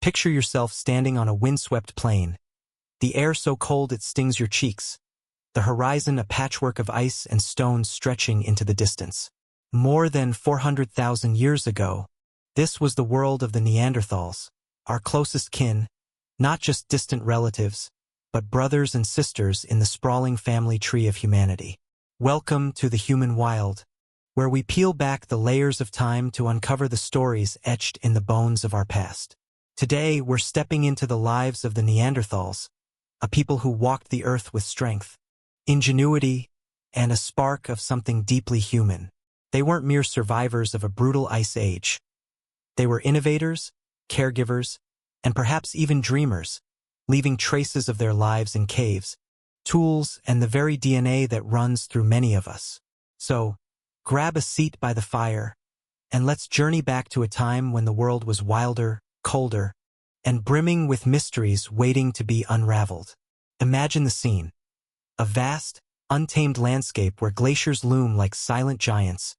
Picture yourself standing on a windswept plain, the air so cold it stings your cheeks, the horizon a patchwork of ice and stones stretching into the distance. More than 400,000 years ago, this was the world of the Neanderthals, our closest kin, not just distant relatives, but brothers and sisters in the sprawling family tree of humanity. Welcome to the human wild, where we peel back the layers of time to uncover the stories etched in the bones of our past. Today, we're stepping into the lives of the Neanderthals, a people who walked the earth with strength, ingenuity, and a spark of something deeply human. They weren't mere survivors of a brutal ice age. They were innovators, caregivers, and perhaps even dreamers, leaving traces of their lives in caves, tools, and the very DNA that runs through many of us. So, grab a seat by the fire, and let's journey back to a time when the world was wilder, colder, and brimming with mysteries waiting to be unraveled. Imagine the scene. A vast, untamed landscape where glaciers loom like silent giants,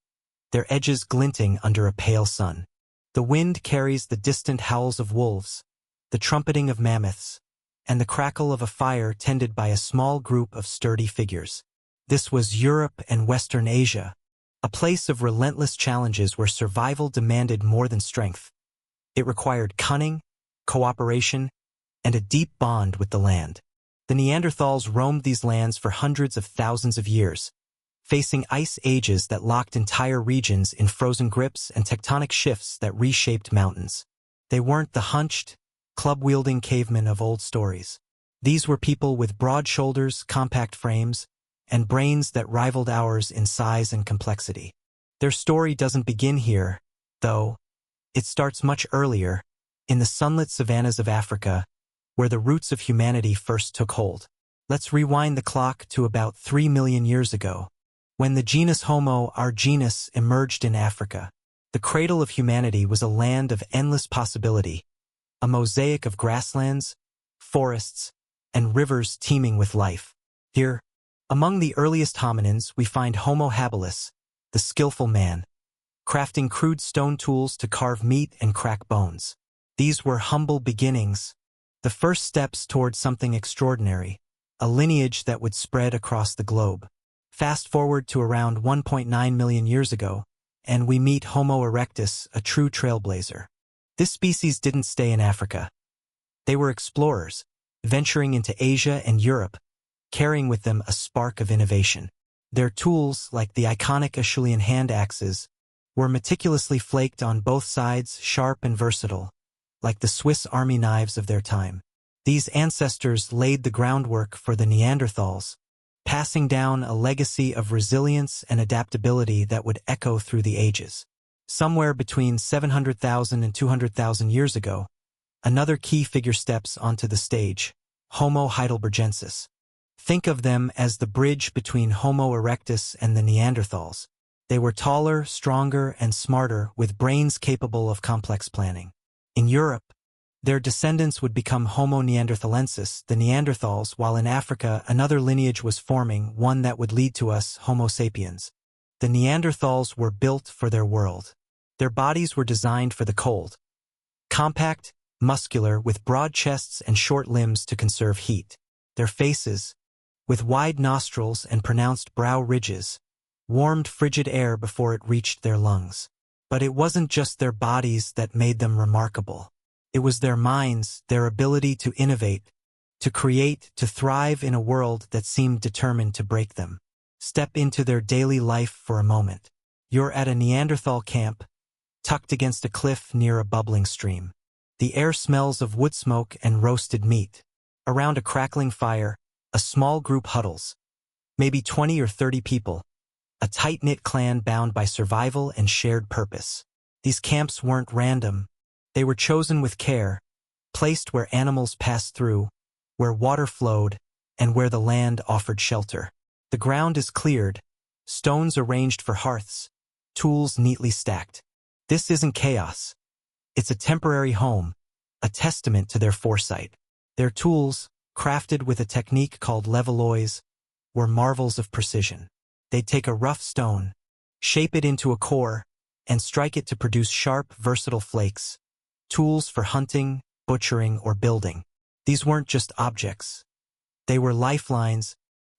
their edges glinting under a pale sun. The wind carries the distant howls of wolves, the trumpeting of mammoths, and the crackle of a fire tended by a small group of sturdy figures. This was Europe and Western Asia, a place of relentless challenges where survival demanded more than strength. It required cunning, cooperation, and a deep bond with the land. The Neanderthals roamed these lands for hundreds of thousands of years, facing ice ages that locked entire regions in frozen grips and tectonic shifts that reshaped mountains. They weren't the hunched, club-wielding cavemen of old stories. These were people with broad shoulders, compact frames, and brains that rivaled ours in size and complexity. Their story doesn't begin here, though. It starts much earlier, in the sunlit savannas of Africa, where the roots of humanity first took hold. Let's rewind the clock to about 3 million years ago, when the genus Homo, our genus, emerged in Africa. The cradle of humanity was a land of endless possibility, a mosaic of grasslands, forests, and rivers teeming with life. Here, among the earliest hominins, we find Homo habilis, the skillful man, crafting crude stone tools to carve meat and crack bones. These were humble beginnings, the first steps toward something extraordinary, a lineage that would spread across the globe. Fast forward to around 1.9 million years ago, and we meet Homo erectus, a true trailblazer. This species didn't stay in Africa. They were explorers, venturing into Asia and Europe, carrying with them a spark of innovation. Their tools, like the iconic Acheulean hand axes, were meticulously flaked on both sides, sharp and versatile, like the Swiss army knives of their time. These ancestors laid the groundwork for the Neanderthals, passing down a legacy of resilience and adaptability that would echo through the ages. Somewhere between 700,000 and 200,000 years ago, another key figure steps onto the stage, Homo heidelbergensis. Think of them as the bridge between Homo erectus and the Neanderthals. They were taller, stronger, and smarter, with brains capable of complex planning. In Europe, their descendants would become Homo neanderthalensis, the Neanderthals, while in Africa another lineage was forming, one that would lead to us, Homo sapiens. The Neanderthals were built for their world. Their bodies were designed for the cold. Compact, muscular, with broad chests and short limbs to conserve heat. Their faces, with wide nostrils and pronounced brow ridges, warmed frigid air before it reached their lungs. But it wasn't just their bodies that made them remarkable. It was their minds, their ability to innovate, to create, to thrive in a world that seemed determined to break them. Step into their daily life for a moment. You're at a Neanderthal camp, tucked against a cliff near a bubbling stream. The air smells of wood smoke and roasted meat. Around a crackling fire, a small group huddles. Maybe 20 or 30 people. A tight-knit clan bound by survival and shared purpose. These camps weren't random. They were chosen with care, placed where animals passed through, where water flowed, and where the land offered shelter. The ground is cleared, stones arranged for hearths, tools neatly stacked. This isn't chaos. It's a temporary home, a testament to their foresight. Their tools, crafted with a technique called levallois, were marvels of precision. They'd take a rough stone, shape it into a core, and strike it to produce sharp, versatile flakes. Tools for hunting, butchering, or building. These weren't just objects. They were lifelines,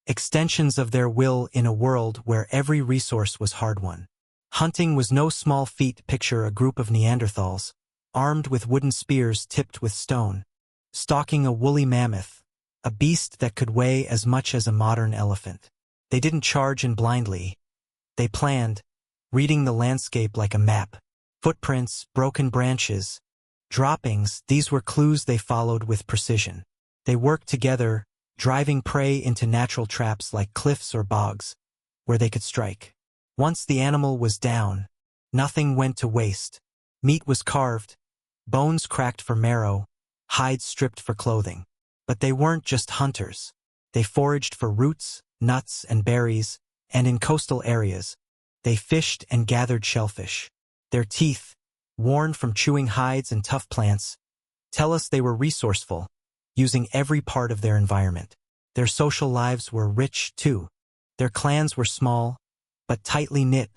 extensions of their will in a world where every resource was hard-won. Hunting was no small feat. Picture a group of Neanderthals, armed with wooden spears tipped with stone, stalking a woolly mammoth, a beast that could weigh as much as a modern elephant. They didn't charge in blindly. They planned, reading the landscape like a map. Footprints, broken branches, droppings, these were clues they followed with precision. They worked together, driving prey into natural traps like cliffs or bogs, where they could strike. Once the animal was down, nothing went to waste. Meat was carved, bones cracked for marrow, hides stripped for clothing. But they weren't just hunters. They foraged for roots, nuts, and berries, and in coastal areas, they fished and gathered shellfish. Their teeth, worn from chewing hides and tough plants, tell us they were resourceful, using every part of their environment. Their social lives were rich, too. Their clans were small, but tightly knit,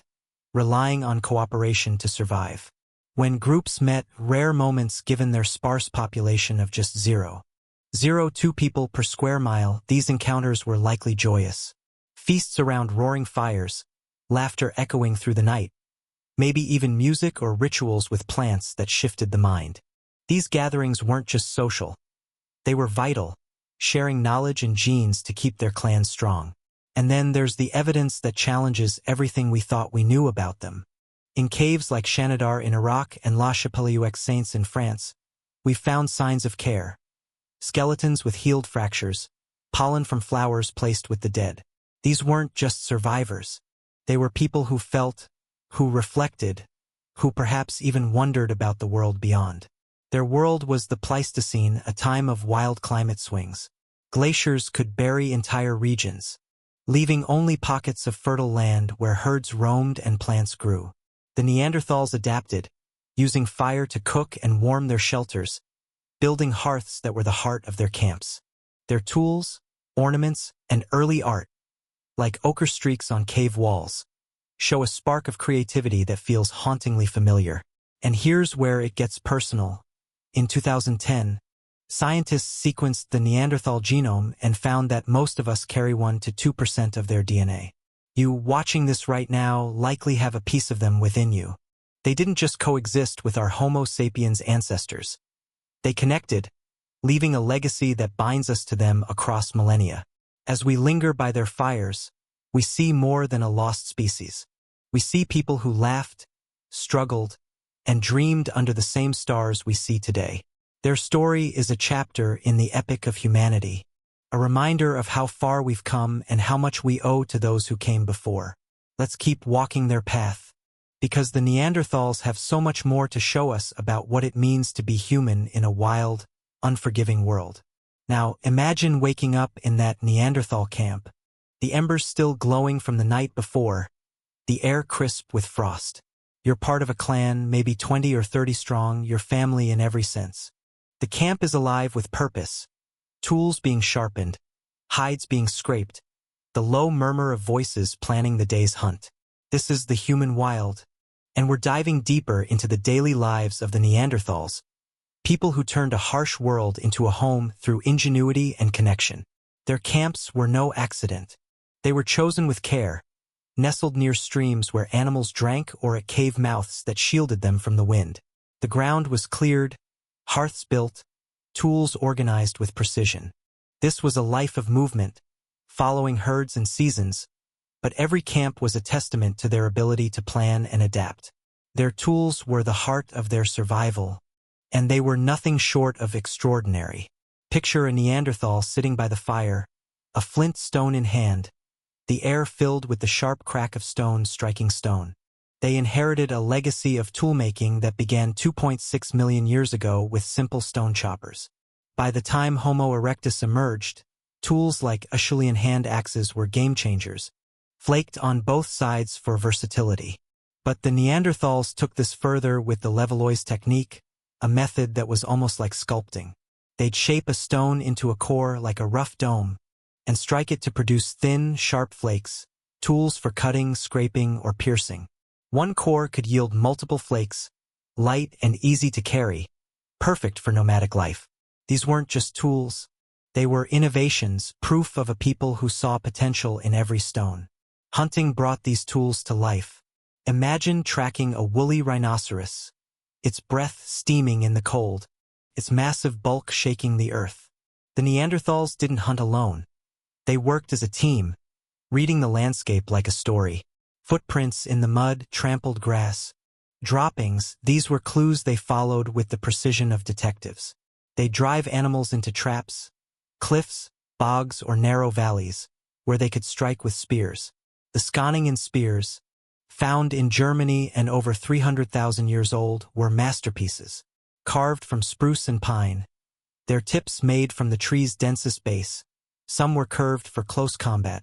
relying on cooperation to survive. When groups met, rare moments given their sparse population of just 0.02 people per square mile, these encounters were likely joyous. Feasts around roaring fires, laughter echoing through the night, maybe even music or rituals with plants that shifted the mind. These gatherings weren't just social. They were vital, sharing knowledge and genes to keep their clans strong. And then there's the evidence that challenges everything we thought we knew about them. In caves like Shanidar in Iraq and La Chapelle-aux-Saints in France, we've found signs of care. Skeletons with healed fractures, pollen from flowers placed with the dead. These weren't just survivors. They were people who felt, who reflected, who perhaps even wondered about the world beyond. Their world was the Pleistocene, a time of wild climate swings. Glaciers could bury entire regions, leaving only pockets of fertile land where herds roamed and plants grew. The Neanderthals adapted, using fire to cook and warm their shelters, building hearths that were the heart of their camps. Their tools, ornaments, and early art, like ochre streaks on cave walls, show a spark of creativity that feels hauntingly familiar. And here's where it gets personal. In 2010, scientists sequenced the Neanderthal genome and found that most of us carry 1 to 2% of their DNA. You watching this right now likely have a piece of them within you. They didn't just coexist with our Homo sapiens ancestors. They connected, leaving a legacy that binds us to them across millennia. As we linger by their fires, we see more than a lost species. We see people who laughed, struggled, and dreamed under the same stars we see today. Their story is a chapter in the epic of humanity, a reminder of how far we've come and how much we owe to those who came before. Let's keep walking their path, because the Neanderthals have so much more to show us about what it means to be human in a wild, unforgiving world. Now, imagine waking up in that Neanderthal camp, the embers still glowing from the night before, the air crisp with frost. You're part of a clan, maybe 20 or 30 strong, your family in every sense. The camp is alive with purpose, tools being sharpened, hides being scraped, the low murmur of voices planning the day's hunt. This is the human wild, and we're diving deeper into the daily lives of the Neanderthals, people who turned a harsh world into a home through ingenuity and connection. Their camps were no accident. They were chosen with care, nestled near streams where animals drank or at cave mouths that shielded them from the wind. The ground was cleared, hearths built, tools organized with precision. This was a life of movement, following herds and seasons, but every camp was a testament to their ability to plan and adapt. Their tools were the heart of their survival, and they were nothing short of extraordinary. Picture a Neanderthal sitting by the fire, a flint stone in hand, the air filled with the sharp crack of stone striking stone. They inherited a legacy of toolmaking that began 2.6 million years ago with simple stone choppers. By the time Homo erectus emerged, tools like Acheulean hand axes were game changers, flaked on both sides for versatility. But the Neanderthals took this further with the Levallois technique, a method that was almost like sculpting. They'd shape a stone into a core like a rough dome, and strike it to produce thin, sharp flakes, tools for cutting, scraping, or piercing. One core could yield multiple flakes, light and easy to carry, perfect for nomadic life. These weren't just tools. They were innovations, proof of a people who saw potential in every stone. Hunting brought these tools to life. Imagine tracking a woolly rhinoceros, its breath steaming in the cold, its massive bulk shaking the earth. The Neanderthals didn't hunt alone. They worked as a team, reading the landscape like a story. Footprints in the mud, trampled grass, droppings, these were clues they followed with the precision of detectives. They drive animals into traps, cliffs, bogs, or narrow valleys, where they could strike with spears. The Skaaningen spears, found in Germany and over 300,000 years old, were masterpieces, carved from spruce and pine, their tips made from the tree's densest base. Some were curved for close combat,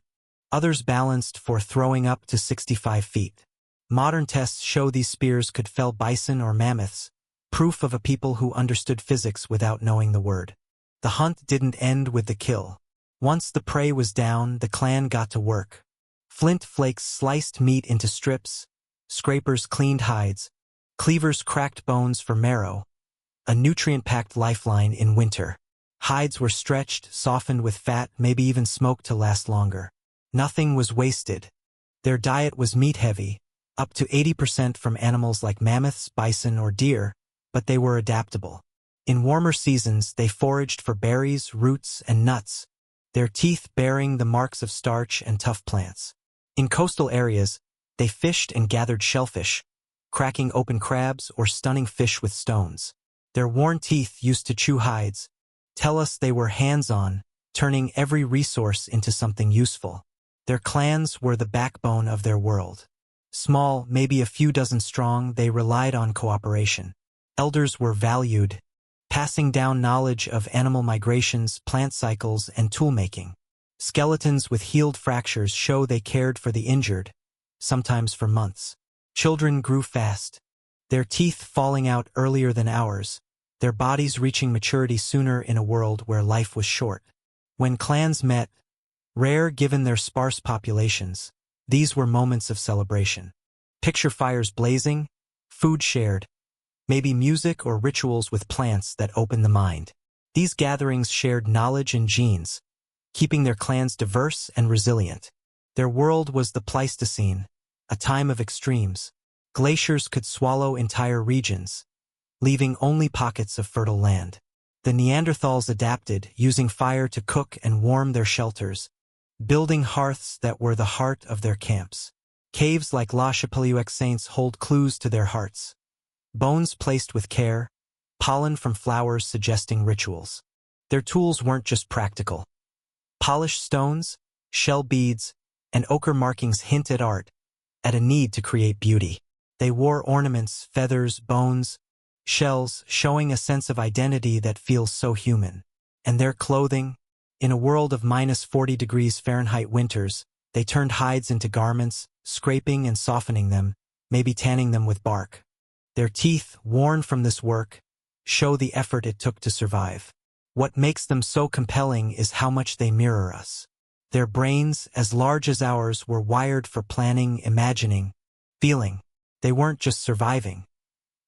others balanced for throwing up to 65 feet. Modern tests show these spears could fell bison or mammoths, proof of a people who understood physics without knowing the word. The hunt didn't end with the kill. Once the prey was down, the clan got to work. Flint flakes sliced meat into strips, scrapers cleaned hides, cleavers cracked bones for marrow, a nutrient-packed lifeline in winter. Hides were stretched, softened with fat, maybe even smoked to last longer. Nothing was wasted. Their diet was meat-heavy, up to 80% from animals like mammoths, bison, or deer, but they were adaptable. In warmer seasons, they foraged for berries, roots, and nuts, their teeth bearing the marks of starch and tough plants. In coastal areas, they fished and gathered shellfish, cracking open crabs or stunning fish with stones. Their worn teeth used to chew hides, tell us they were hands-on, turning every resource into something useful. Their clans were the backbone of their world. Small, maybe a few dozen strong, they relied on cooperation. Elders were valued, passing down knowledge of animal migrations, plant cycles, and tool-making. Skeletons with healed fractures show they cared for the injured, sometimes for months. Children grew fast, their teeth falling out earlier than ours, their bodies reaching maturity sooner in a world where life was short. When clans met, rare given their sparse populations, these were moments of celebration. Picture fires blazing, food shared, maybe music or rituals with plants that opened the mind. These gatherings shared knowledge and genes, keeping their clans diverse and resilient. Their world was the Pleistocene, a time of extremes. Glaciers could swallow entire regions, leaving only pockets of fertile land. The Neanderthals adapted, using fire to cook and warm their shelters, building hearths that were the heart of their camps. Caves like La Chapelle-aux-Saints hold clues to their hearts. Bones placed with care, pollen from flowers suggesting rituals. Their tools weren't just practical. Polished stones, shell beads, and ochre markings hint at art, at a need to create beauty. They wore ornaments, feathers, bones, shells, showing a sense of identity that feels so human. And their clothing, in a world of -40 °F winters, they turned hides into garments, scraping and softening them, maybe tanning them with bark. Their teeth, worn from this work, show the effort it took to survive. What makes them so compelling is how much they mirror us. Their brains, as large as ours, were wired for planning, imagining, feeling. They weren't just surviving.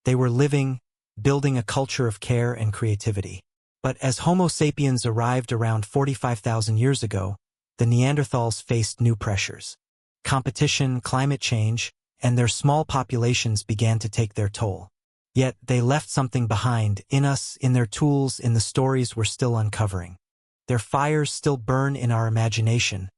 They were living, building a culture of care and creativity. But as Homo sapiens arrived around 45,000 years ago, the Neanderthals faced new pressures. Competition, climate change, and their small populations began to take their toll. Yet they left something behind, in us, in their tools, in the stories we're still uncovering. Their fires still burn in our imagination,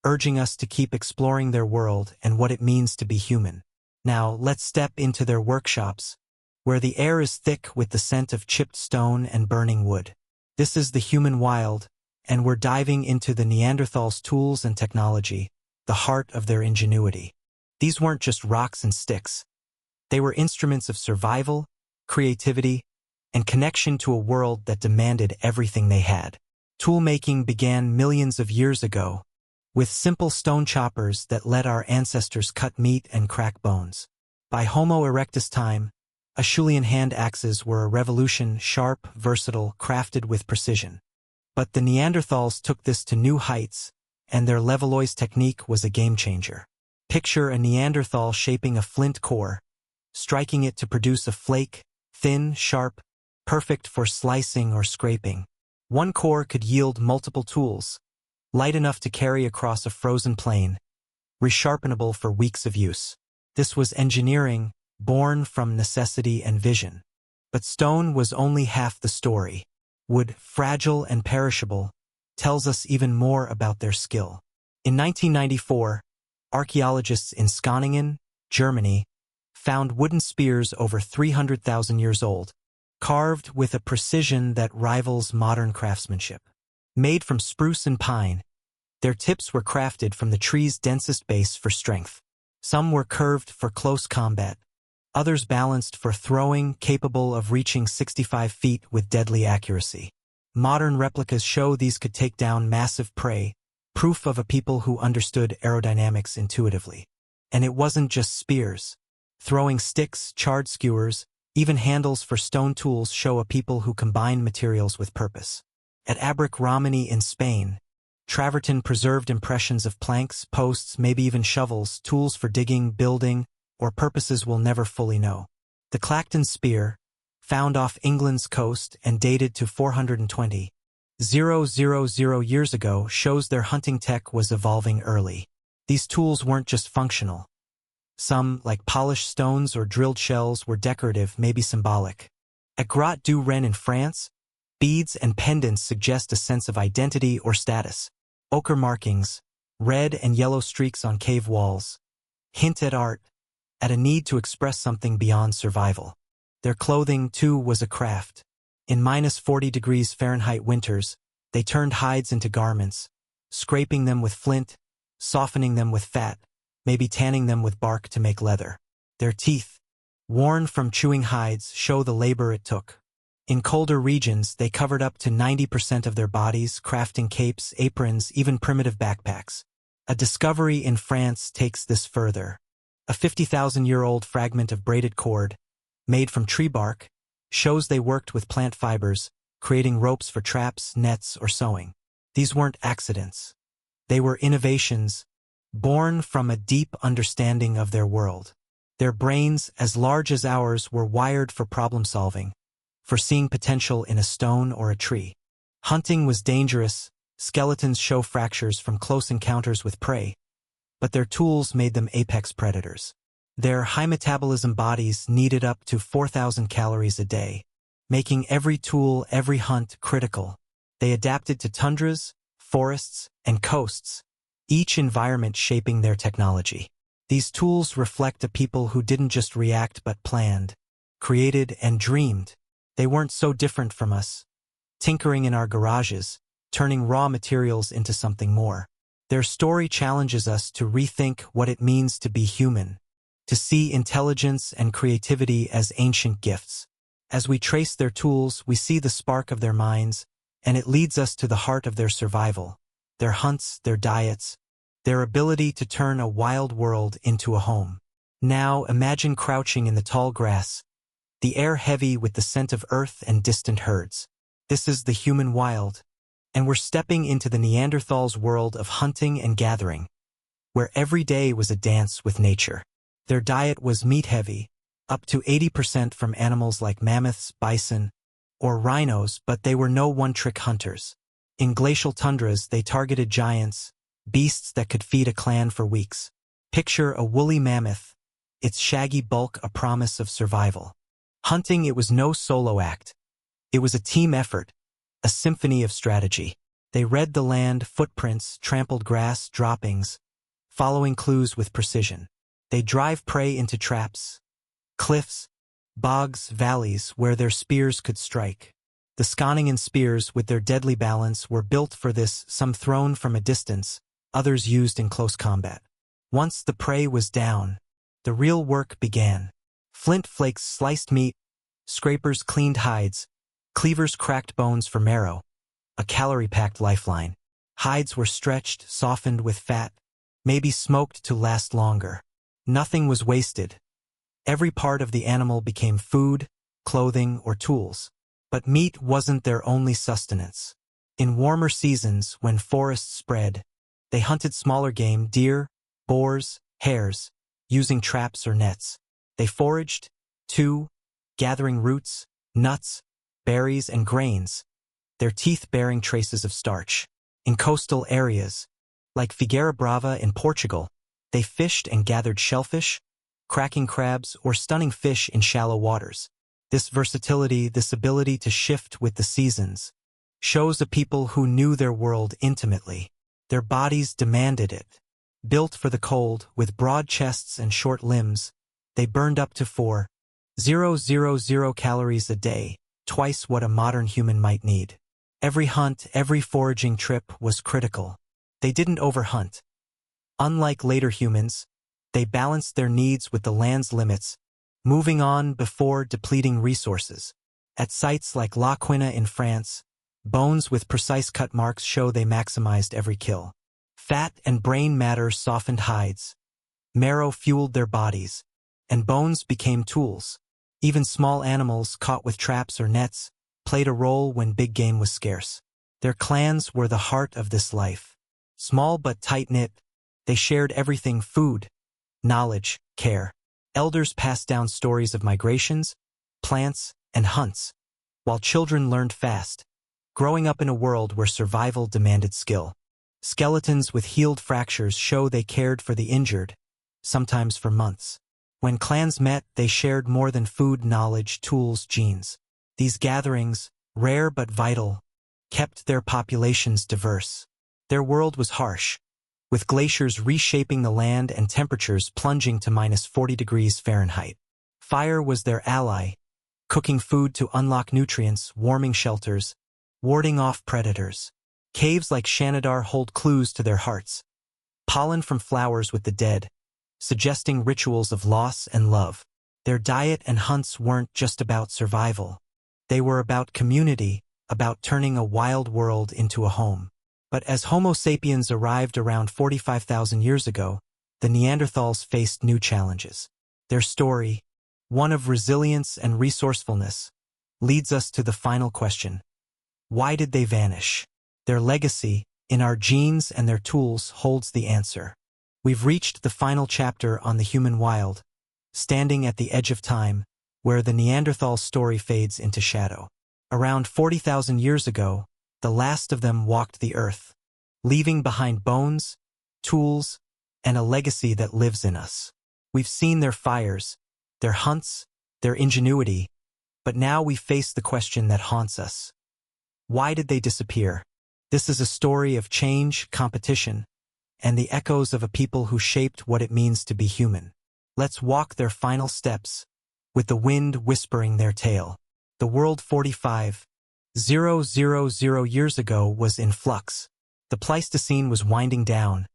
urging us to keep exploring their world and what it means to be human. Now, let's step into their workshops, where the air is thick with the scent of chipped stone and burning wood. This is the human wild, and we're diving into the Neanderthals' tools and technology, the heart of their ingenuity. These weren't just rocks and sticks. They were instruments of survival, creativity, and connection to a world that demanded everything they had. Tool-making began millions of years ago, with simple stone choppers that let our ancestors cut meat and crack bones. By Homo erectus time, Acheulean hand axes were a revolution, sharp, versatile, crafted with precision. But the Neanderthals took this to new heights, and their Levallois technique was a game-changer. Picture a Neanderthal shaping a flint core, striking it to produce a flake, thin, sharp, perfect for slicing or scraping. One core could yield multiple tools, light enough to carry across a frozen plain, resharpenable for weeks of use. This was engineering, born from necessity and vision. But stone was only half the story. Wood, fragile and perishable, tells us even more about their skill. In 1994, archaeologists in Skåningen, Germany, found wooden spears over 300,000 years old, carved with a precision that rivals modern craftsmanship. Made from spruce and pine, their tips were crafted from the tree's densest base for strength. Some were curved for close combat, others balanced for throwing, capable of reaching 65 feet with deadly accuracy. Modern replicas show these could take down massive prey, proof of a people who understood aerodynamics intuitively. And it wasn't just spears. Throwing sticks, charred skewers, even handles for stone tools show a people who combined materials with purpose. At Abric-Romani in Spain, travertine preserved impressions of planks, posts, maybe even shovels, tools for digging, building, or purposes we'll never fully know. The Clacton spear, found off England's coast and dated to 420,000 years ago, shows their hunting tech was evolving early. These tools weren't just functional. Some, like polished stones or drilled shells, were decorative, maybe symbolic. At Grotte du Renne in France, beads and pendants suggest a sense of identity or status. Ochre markings, red and yellow streaks on cave walls, hint at art, at a need to express something beyond survival. Their clothing, too, was a craft. In -40 degrees Fahrenheit winters, they turned hides into garments, scraping them with flint, softening them with fat, maybe tanning them with bark to make leather. Their teeth, worn from chewing hides, show the labor it took. In colder regions, they covered up to 90% of their bodies, crafting capes, aprons, even primitive backpacks. A discovery in France takes this further. A 50,000-year-old fragment of braided cord, made from tree bark, shows they worked with plant fibers, creating ropes for traps, nets, or sewing. These weren't accidents. They were innovations, born from a deep understanding of their world. Their brains, as large as ours, were wired for problem-solving, for seeing potential in a stone or a tree. Hunting was dangerous. Skeletons show fractures from close encounters with prey, but their tools made them apex predators. Their high-metabolism bodies needed up to 4,000 calories a day, making every tool, every hunt critical. They adapted to tundras, forests, and coasts, each environment shaping their technology. These tools reflect a people who didn't just react but planned, created, and dreamed. They weren't so different from us, tinkering in our garages, turning raw materials into something more. Their story challenges us to rethink what it means to be human, to see intelligence and creativity as ancient gifts. As we trace their tools, we see the spark of their minds, and it leads us to the heart of their survival, their hunts, their diets, their ability to turn a wild world into a home. Now imagine crouching in the tall grass, the air heavy with the scent of earth and distant herds. This is the human wild, and we're stepping into the Neanderthals' world of hunting and gathering, where every day was a dance with nature. Their diet was meat-heavy, up to 80% from animals like mammoths, bison, or rhinos, but they were no one-trick hunters. In glacial tundras, they targeted giants, beasts that could feed a clan for weeks. Picture a woolly mammoth, its shaggy bulk a promise of survival. Hunting, it was no solo act. It was a team effort, a symphony of strategy. They read the land, footprints, trampled grass, droppings, following clues with precision. They drive prey into traps, cliffs, bogs, valleys where their spears could strike. The Skåningen spears, with their deadly balance, were built for this, some thrown from a distance, others used in close combat. Once the prey was down, the real work began. Flint flakes sliced meat, scrapers cleaned hides, cleavers cracked bones for marrow, a calorie-packed lifeline. Hides were stretched, softened with fat, maybe smoked to last longer. Nothing was wasted. Every part of the animal became food, clothing, or tools. But meat wasn't their only sustenance. In warmer seasons, when forests spread, they hunted smaller game, deer, boars, hares, using traps or nets. They foraged, too, gathering roots, nuts, berries and grains, their teeth bearing traces of starch. In coastal areas, like Figueira Brava in Portugal, they fished and gathered shellfish, cracking crabs, or stunning fish in shallow waters. This versatility, this ability to shift with the seasons, shows a people who knew their world intimately. Their bodies demanded it. Built for the cold, with broad chests and short limbs, they burned up to 4,000 calories a day, twice what a modern human might need. Every hunt, every foraging trip was critical. They didn't overhunt. Unlike later humans, they balanced their needs with the land's limits, moving on before depleting resources. At sites like La Quina in France, bones with precise cut marks show they maximized every kill. Fat and brain matter softened hides. Marrow fueled their bodies, and bones became tools. Even small animals caught with traps or nets played a role when big game was scarce. Their clans were the heart of this life. Small but tight-knit, they shared everything: food, knowledge, care. Elders passed down stories of migrations, plants, and hunts, while children learned fast, growing up in a world where survival demanded skill. Skeletons with healed fractures show they cared for the injured, sometimes for months. When clans met, they shared more than food, knowledge, tools, genes. These gatherings, rare but vital, kept their populations diverse. Their world was harsh, with glaciers reshaping the land and temperatures plunging to -40 degrees Fahrenheit. Fire was their ally, cooking food to unlock nutrients, warming shelters, warding off predators. Caves like Shanidar hold clues to their hearts. Pollen from flowers with the dead, suggesting rituals of loss and love. Their diet and hunts weren't just about survival. They were about community, about turning a wild world into a home. But as Homo sapiens arrived around 45,000 years ago, the Neanderthals faced new challenges. Their story, one of resilience and resourcefulness, leads us to the final question. Why did they vanish? Their legacy, in our genes and their tools, holds the answer. We've reached the final chapter on the human wild, standing at the edge of time, where the Neanderthal story fades into shadow. Around 40,000 years ago, the last of them walked the earth, leaving behind bones, tools, and a legacy that lives in us. We've seen their fires, their hunts, their ingenuity, but now we face the question that haunts us. Why did they disappear? This is a story of change, competition, and the echoes of a people who shaped what it means to be human. Let's walk their final steps, with the wind whispering their tale. The world 45,000 years ago was in flux. The Pleistocene was winding down,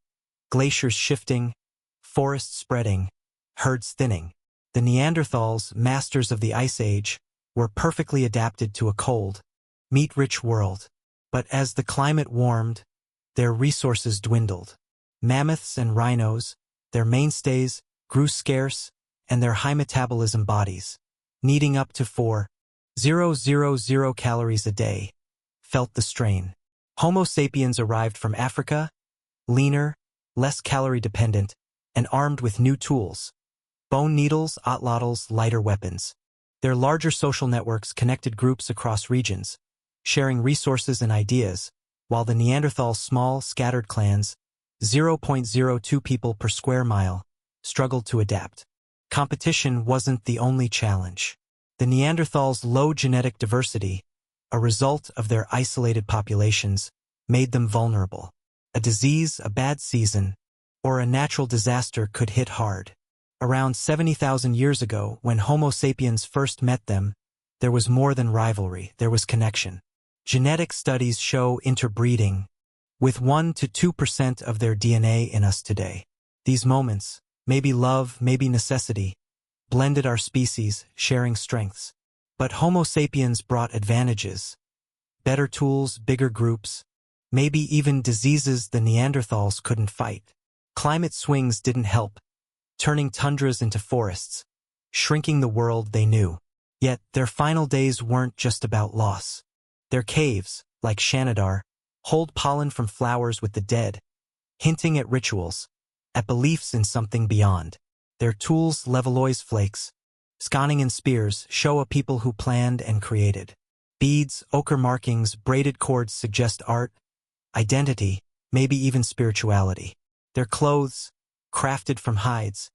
glaciers shifting, forests spreading, herds thinning. The Neanderthals, masters of the Ice Age, were perfectly adapted to a cold, meat-rich world. But as the climate warmed, their resources dwindled. Mammoths and rhinos, their mainstays, grew scarce, and their high metabolism bodies, needing up to 4,000 calories a day, felt the strain. Homo sapiens arrived from Africa, leaner, less calorie-dependent, and armed with new tools: bone needles, atlatls, lighter weapons. Their larger social networks connected groups across regions, sharing resources and ideas, while the Neanderthals' small, scattered clans, 0.02 people per square mile, struggled to adapt. Competition wasn't the only challenge. The Neanderthals' low genetic diversity, a result of their isolated populations, made them vulnerable. A disease, a bad season, or a natural disaster could hit hard. Around 70,000 years ago, when Homo sapiens first met them, there was more than rivalry, there was connection. Genetic studies show interbreeding, with 1 to 2% of their DNA in us today. These moments, maybe love, maybe necessity, blended our species, sharing strengths. But Homo sapiens brought advantages: better tools, bigger groups, maybe even diseases the Neanderthals couldn't fight. Climate swings didn't help, turning tundras into forests, shrinking the world they knew. Yet their final days weren't just about loss. Their caves, like Shanidar, hold pollen from flowers with the dead, hinting at rituals, at beliefs in something beyond. Their tools, Levallois flakes, sconning and spears, show a people who planned and created. Beads, ochre markings, braided cords suggest art, identity, maybe even spirituality. Their clothes, crafted from hides,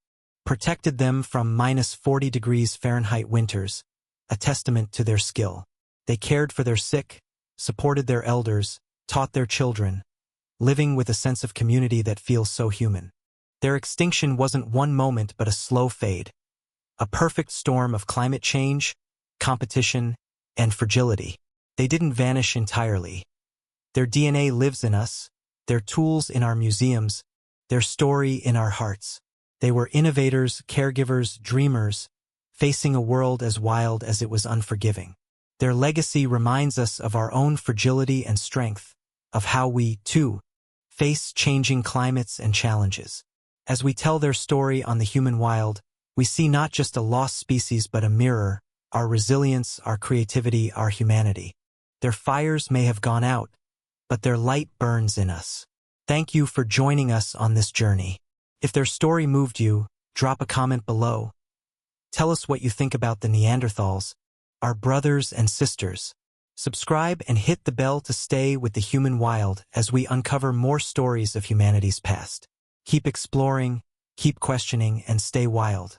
protected them from -40 degrees Fahrenheit winters, a testament to their skill. They cared for their sick, supported their elders, taught their children, living with a sense of community that feels so human. Their extinction wasn't one moment but a slow fade, a perfect storm of climate change, competition, and fragility. They didn't vanish entirely. Their DNA lives in us, their tools in our museums, their story in our hearts. They were innovators, caregivers, dreamers, facing a world as wild as it was unforgiving. Their legacy reminds us of our own fragility and strength, of how we, too, face changing climates and challenges. As we tell their story on The Human Wild, we see not just a lost species but a mirror, our resilience, our creativity, our humanity. Their fires may have gone out, but their light burns in us. Thank you for joining us on this journey. If their story moved you, drop a comment below. Tell us what you think about the Neanderthals, our brothers and sisters. Subscribe and hit the bell to stay with The Human Wild as we uncover more stories of humanity's past. Keep exploring, keep questioning, and stay wild.